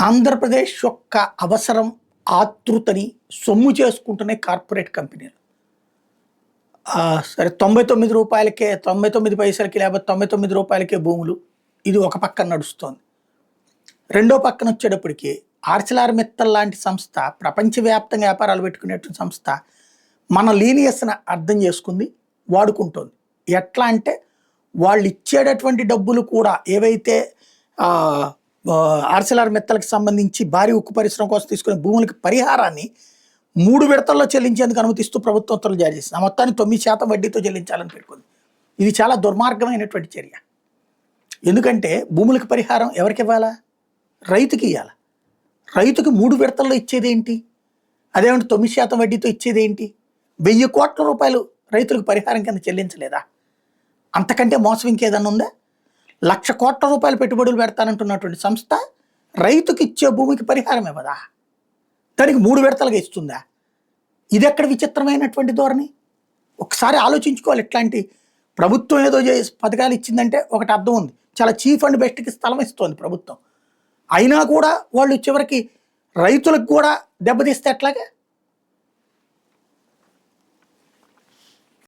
ఆంధ్రప్రదేశ్ యొక్క అవసరం, ఆతృతని సొమ్ము చేసుకుంటున్నాయి కార్పొరేట్ కంపెనీలు. సరే రూ. 99 పైసలకి లేకపోతే రూ. 99 భూములు. ఇది ఒక పక్కన నడుస్తోంది. రెండో పక్కన వచ్చేటప్పటికి ఆర్సిలార్ మిత్తల్ లాంటి సంస్థ, ప్రపంచవ్యాప్తంగా వ్యాపారాలు పెట్టుకునేటువంటి సంస్థ మన లీనియస్ని అర్థం చేసుకుంది, వాడుకుంటోంది. ఎట్లా అంటే వాళ్ళు ఇచ్చేటటువంటి డబ్బులు కూడా ఏవైతే ఆర్సిలార్ మిత్తల్కి సంబంధించి భారీ ఉక్కు పరిశ్రమ కోసం తీసుకునే భూములకి పరిహారాన్ని 3 విడతల్లో చెల్లించేందుకు అనుమతిస్తూ ప్రభుత్వం ఉత్తర్వులు జారీ చేసింది. ఆ మొత్తాన్ని 9% వడ్డీతో చెల్లించాలని పెట్టుకుంది. ఇది చాలా దుర్మార్గమైనటువంటి చర్య. ఎందుకంటే భూములకు పరిహారం ఎవరికి ఇవ్వాలా? రైతుకి ఇవ్వాలి. రైతుకి 3 విడతల్లో ఇచ్చేదేంటి? అదేమంటే 9% వడ్డీతో ఇచ్చేదేంటి? 1000 కోట్ల రూపాయలు రైతులకు పరిహారం కింద చెల్లించలేదా? అంతకంటే మోసం ఇంకేదన్నా ఉందా? 1,00,000 కోట్ల రూపాయలు పెట్టుబడులు పెడతానంటున్నటువంటి సంస్థ రైతుకి ఇచ్చే భూమికి పరిహారం ఇవ్వదా? దానికి 3 విడతలుగా ఇస్తుందా? ఇది ఎక్కడ విచిత్రమైనటువంటి ధోరణి? ఒకసారి ఆలోచించుకోవాలి. ఇట్లాంటి ప్రభుత్వం ఏదో పథకాలు ఇచ్చిందంటే ఒకటి అర్థం ఉంది, చాలా చీఫ్ అండ్ బెస్ట్కి స్థలం ఇస్తోంది ప్రభుత్వం. అయినా కూడా వాళ్ళు చివరికి రైతులకు కూడా దెబ్బతీస్తే ఎట్లాగా?